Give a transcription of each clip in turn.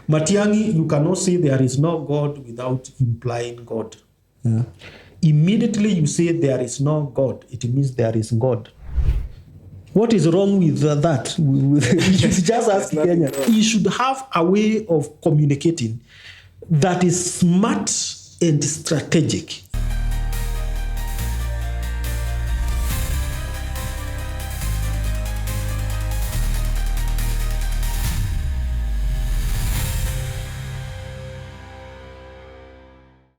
Matiang'i, you cannot say there is no God without implying God. Yeah. Immediately you say there is no God, it means there is God. What is wrong with that? You should just ask Kenya. You should have a way of communicating that is smart and strategic.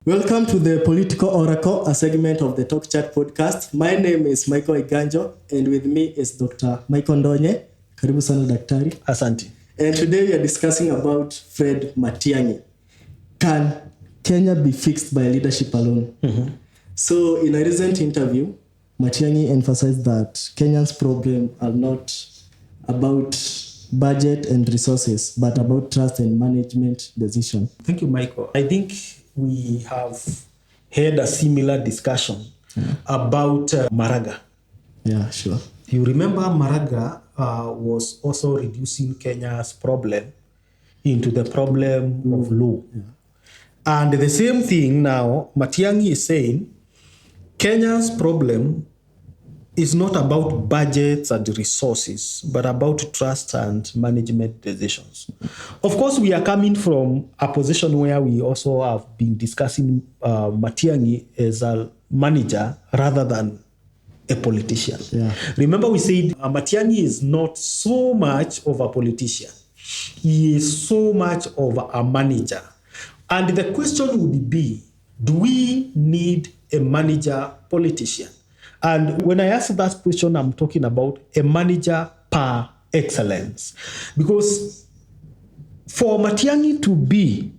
Welcome to the Political Oracle, a segment of the Talk Chat podcast. My name is Michael Iganjo, and with me is Dr. Michael Ndonye. Karibu sana daktari. Asante. And today we are discussing about Fred Matiang'i. Can Kenya be fixed by leadership alone? Mm-hmm. So in a recent interview, Matiang'i emphasized that Kenyans' problem are not about budget and resources, but about trust and management decision. Thank you, Michael. I think we have had a similar discussion about Maraga. Yeah, sure. You remember Maraga was also reducing Kenya's problem into the problem of law. Yeah. And the same thing now, Matiang'i is saying, Kenya's problem is not about budgets and resources, but about trust and management decisions. Of course, we are coming from a position where we also have been discussing Matiang'i as a manager rather than a politician. Yeah. Remember we said Matiang'i is not so much of a politician. He is so much of a manager. And the question would be, do we need a manager politician? And when I ask that question, I'm talking about a manager par excellence. Because for Matiang'i to be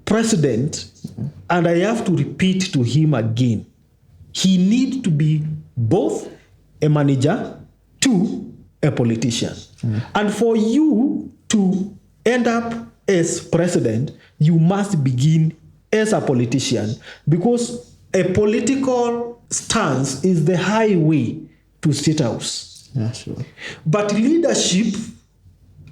president, and I have to repeat to him again, he needs to be both a manager to a politician. And for you to end up as president, you must begin as a politician, because a political stance is the highway to State House. Yeah, sure. But leadership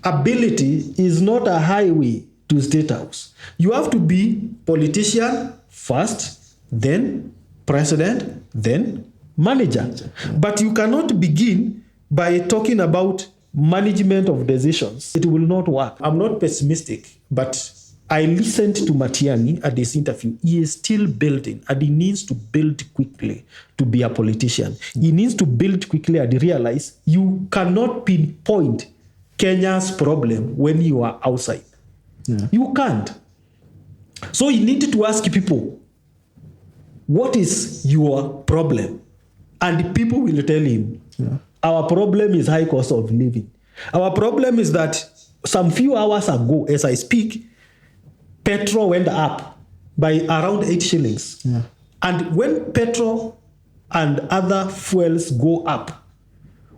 ability is not a highway to State House. You have to be politician first, then president, then manager. Yeah. But you cannot begin by talking about management of decisions. It will not work. I'm not pessimistic, but I listened to Matiang'i at this interview. He is still building, and he needs to build quickly to be a politician. He needs to build quickly and realize you cannot pinpoint Kenya's problem when you are outside. Yeah. You can't. So you need to ask people, what is your problem? And people will tell him, our problem is high cost of living. Our problem is that some few hours ago, as I speak, petrol went up by around 8 shillings. Yeah. And when petrol and other fuels go up,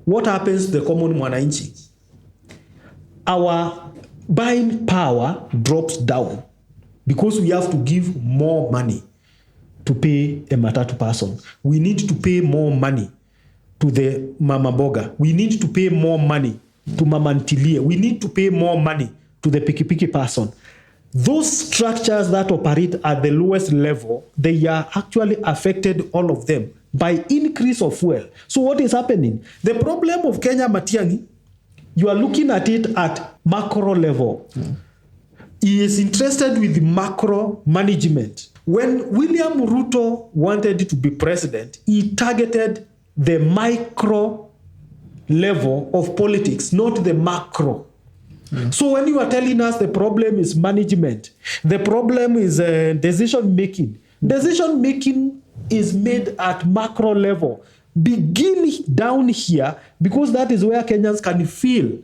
what happens to the common mwananchi? Our buying power drops down because we have to give more money to pay a matatu person. We need to pay more money to the mama boga. We need to pay more money to mama ntilie. We need to pay more money to the piki person. Those structures that operate at the lowest level, they are actually affected, all of them, by increase of fuel. So what is happening? The problem of Kenya, Matiang'i, you are looking at it at macro level. He is interested with the macro management. When William Ruto wanted to be president, he targeted the micro level of politics, not the macro. So when you are telling us the problem is management, the problem is decision making. Decision making is made at macro level. Begin down here, because that is where Kenyans can feel.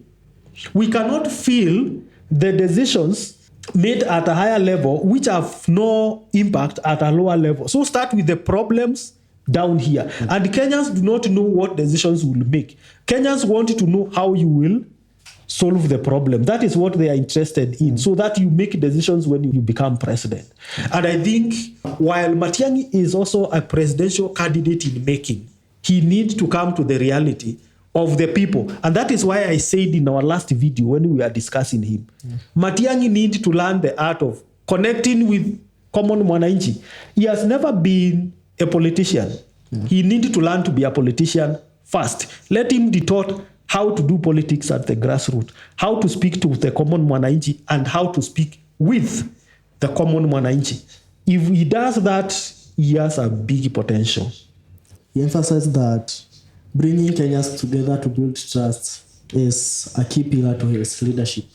We cannot feel the decisions made at a higher level which have no impact at a lower level. So start with the problems down here. And Kenyans do not know what decisions will make. Kenyans want to know how you will solve the problem. That is what they are interested in, so that you make decisions when you become president. And I think while Matiang'i is also a presidential candidate in making, he needs to come to the reality of the people. And that is why I said in our last video when we were discussing him, Matiang'i needs to learn the art of connecting with common mwananchi. He has never been a politician. He needed to learn to be a politician first. Let him be taught how to do politics at the grassroots, how to speak to the common mwananchi, and how to speak with the common mwananchi. If he does that, he has a big potential. He emphasized that bringing Kenyans together to build trust is a key pillar to his leadership.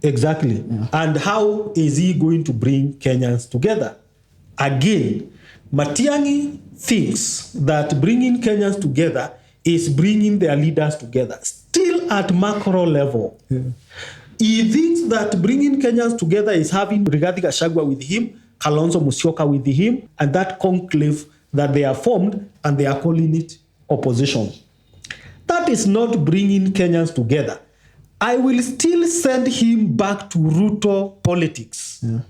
Exactly. Yeah. And how is he going to bring Kenyans together? Again, Matiang'i thinks that bringing Kenyans together is bringing their leaders together, still at macro level. Yeah. He thinks that bringing Kenyans together is having Rigathi Gachagua with him, Kalonzo Musyoka with him, and that conclave that they are formed, and they are calling it opposition. That is not bringing Kenyans together. I will still send him back to Ruto politics. Yeah.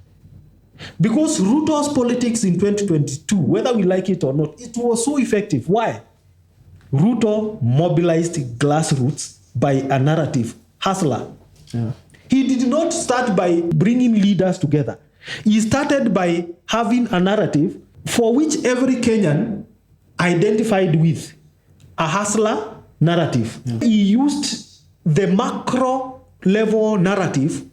Because Ruto's politics in 2022, whether we like it or not, it was so effective. Why? Ruto mobilized grassroots by a narrative, hustler. Yeah. He did not start by bringing leaders together. He started by having a narrative for which every Kenyan identified with, a hustler narrative. Yeah. He used the macro level narrative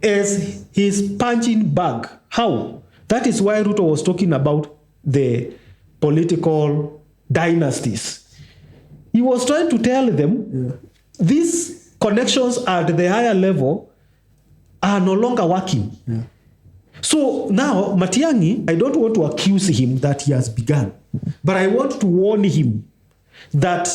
as his punching bag. How? That is why Ruto was talking about the political dynasties. He was trying to tell them these connections at the higher level are no longer working. Yeah. So now, Matiang'i, I don't want to accuse him that he has begun, but I want to warn him that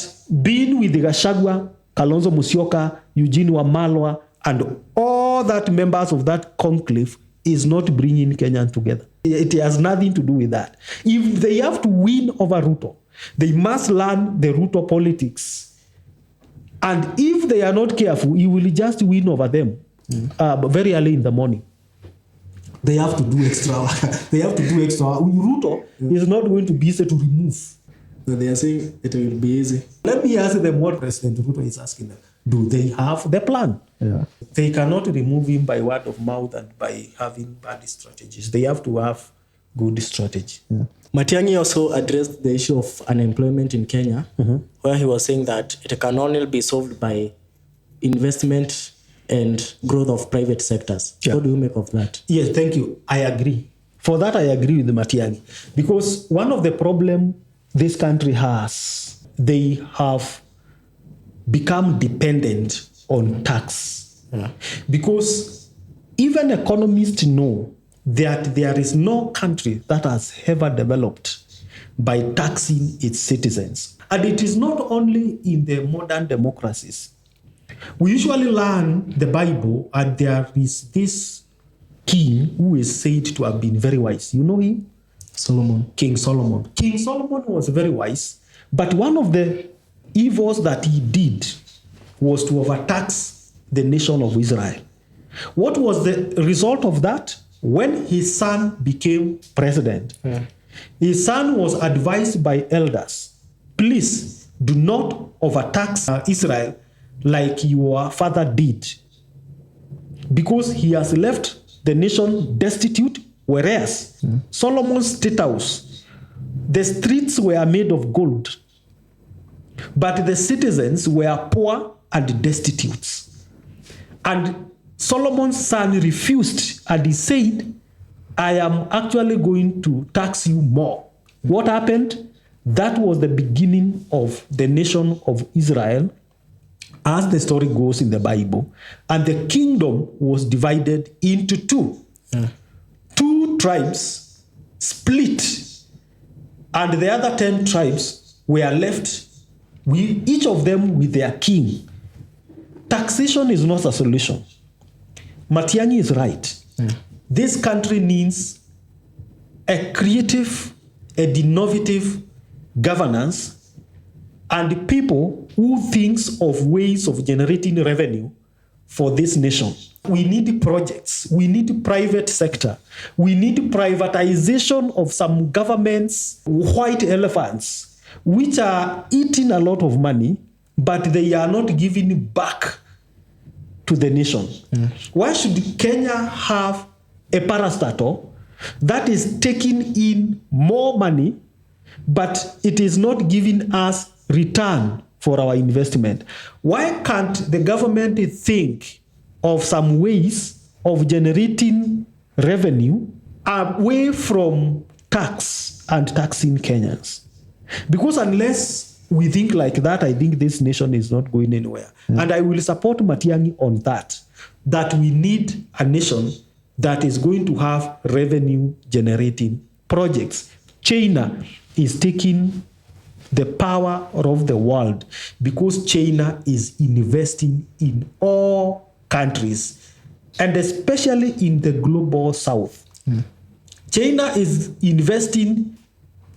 being with Gachagua, Kalonzo Musyoka, Eugene Wamalwa, and all that members of that conclave is not bringing Kenyans together. It has nothing to do with that. If they have to win over Ruto, they must learn the Ruto politics. And if they are not careful, he will just win over them very early in the morning. They have to do extra. They have to do extra. Ruto is not going to be easy to remove. So they are saying it will be easy. Let me ask them what President Ruto is asking them. Do they have the plan? Yeah. They cannot remove him by word of mouth and by having bad strategies. They have to have good strategy. Yeah. Matiang'i also addressed the issue of unemployment in Kenya, where he was saying that it can only be solved by investment and growth of private sectors. Yeah. What do you make of that? Yes, thank you. I agree. For that, I agree with Matiang'i. Because one of the problems this country has, they have become dependent on tax. Yeah. Because even economists know that there is no country that has ever developed by taxing its citizens. And it is not only in the modern democracies. We usually learn the Bible, and there is this king who is said to have been very wise. You know him? Solomon. King Solomon. King Solomon was very wise, but one of the evils that he did was to overtax the nation of Israel. What was the result of that? When his son became president, his son was advised by elders, please do not overtax Israel like your father did, because he has left the nation destitute, whereas Solomon's state house, the streets were made of gold, but the citizens were poor and destitute. And Solomon's son refused, and he said, I am actually going to tax you more. What happened? That was the beginning of the nation of Israel, as the story goes in the Bible. And the kingdom was divided into two. Yeah. 2 tribes split, and the other 10 tribes were left, with each of them with their king. Taxation is not a solution. Matiang'i is right. Yeah. This country needs a creative, an innovative governance, and people who thinks of ways of generating revenue for this nation. We need projects. We need private sector. We need privatization of some governments, white elephants, which are eating a lot of money, but they are not giving back to the nation. Why should Kenya have a parastatal that is taking in more money, but it is not giving us return for our investment? Why can't the government think of some ways of generating revenue away from tax and taxing Kenyans? Because unless we think like that, I think this nation is not going anywhere. And I will support Matiang'i on that we need a nation that is going to have revenue generating projects. China is taking the power of the world because China is investing in all countries, and especially in the global south. China is investing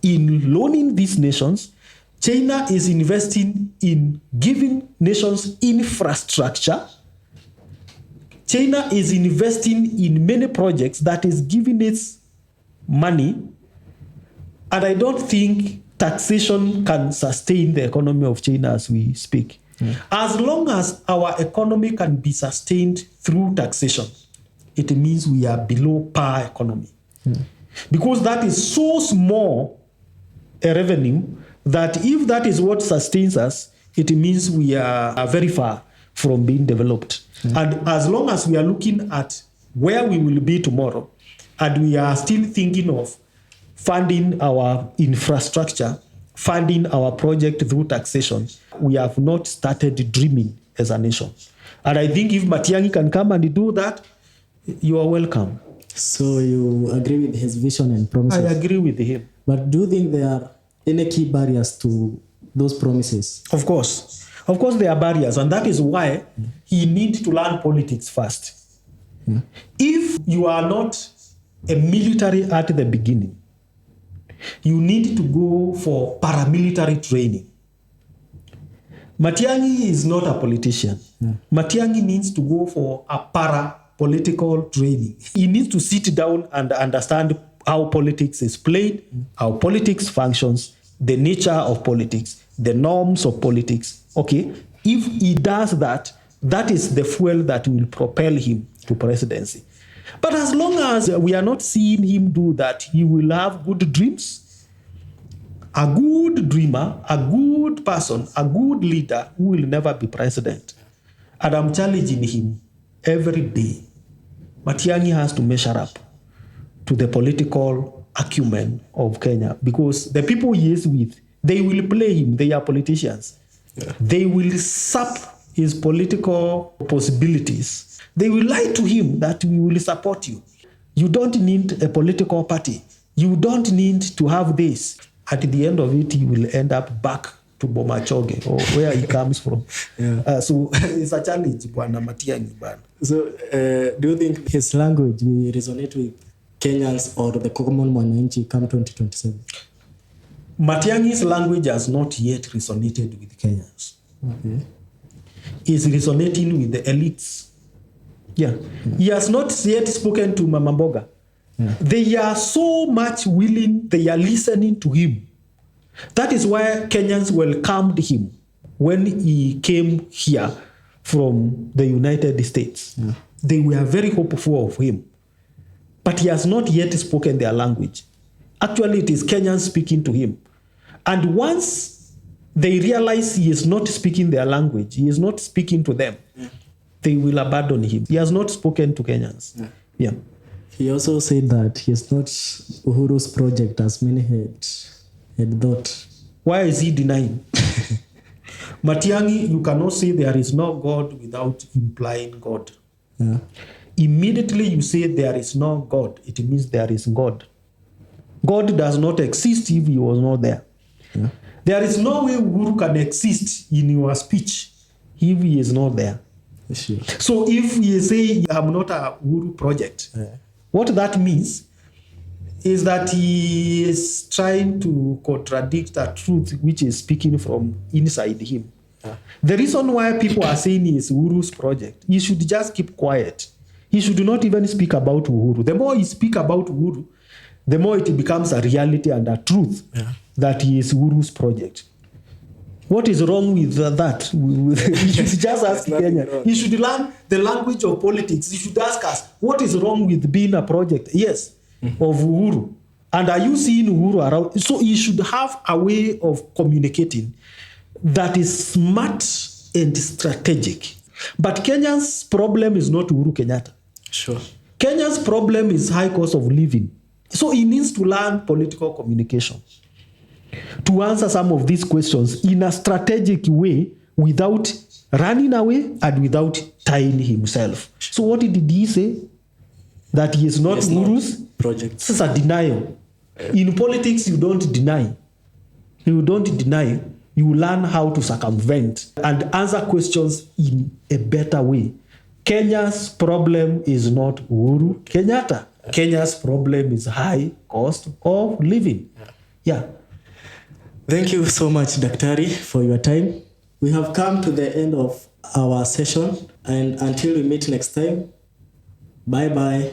in loaning these nations. China is investing in giving nations infrastructure. China is investing in many projects that is giving its money. And I don't think taxation can sustain the economy of China as we speak. As long as our economy can be sustained through taxation, it means we are below par economy. Because that is so small a revenue that if that is what sustains us, it means we are very far from being developed. And as long as we are looking at where we will be tomorrow, and we are still thinking of funding our infrastructure, funding our project through taxation, we have not started dreaming as a nation. And I think if Matiang'i can come and do that, you are welcome. So you agree with his vision and promises? I agree with him. But do you think there are any key barriers to those promises? Of course. Of course there are barriers, and that is why he needs to learn politics first. If you are not a military at the beginning, you need to go for paramilitary training. Matiang'i is not a politician. Matiang'i needs to go for a para-political training. He needs to sit down and understand how politics is played, how politics functions, the nature of politics, the norms of politics. Okay, if he does that, that is the fuel that will propel him to presidency. But as long as we are not seeing him do that, he will have good dreams. A good dreamer, a good person, a good leader who will never be president. And I'm challenging him every day. Matiang'i has to measure up to the political acumen of Kenya, because the people he is with, they will play him. They are politicians. They will sap his political possibilities. They will lie to him that we will support you. You don't need a political party. You don't need to have this. At the end of it, he will end up back to Bomachoge, or where he comes from. So it's a challenge, Bwana Matiang'i. So do you think his language will resonate with Kenyans or the common mwananchi come 2027? Matiang'i's language has not yet resonated with Kenyans. He's resonating with the elites. He has not yet spoken to Mama Mboga. They are so much willing, they are listening to him. That is why Kenyans welcomed him when he came here from the United States. They were very hopeful of him. But he has not yet spoken their language. Actually, it is Kenyans speaking to him. And once they realize he is not speaking their language, he is not speaking to them, they will abandon him. He has not spoken to Kenyans. He also said that he is not Uhuru's project as many had thought. Why is he denying? Matiang'i, you cannot say there is no God without implying God. Immediately you say there is no God, it means there is God. God does not exist if he was not there. There is no way Uhuru can exist in your speech if he is not there. So if you say I'm not a Uhuru project, what that means is that he is trying to contradict a truth which is speaking from inside him. The reason why people are saying he is Uhuru's project, he should just keep quiet. He should not even speak about Uhuru. The more he speaks about Uhuru, the more it becomes a reality and a truth that he is Uhuru's project. What is wrong with that? You should just ask Kenya. Wrong. You should learn the language of politics. You should ask us, what is wrong with being a project? Yes, of Uhuru. And are you seeing Uhuru around? So you should have a way of communicating that is smart and strategic. But Kenya's problem is not Uhuru Kenyatta. Sure. Kenya's problem is high cost of living. So he needs to learn political communication to answer some of these questions in a strategic way without running away and without tying himself. So what did he say? That he is not Uhuru's project. This is a denial. In politics, you don't deny. You don't deny. You learn how to circumvent and answer questions in a better way. Kenya's problem is not Uhuru Kenyatta. Kenya's problem is high cost of living. Yeah. Thank you so much, Daktari, for your time. We have come to the end of our session, and until we meet next time, bye-bye.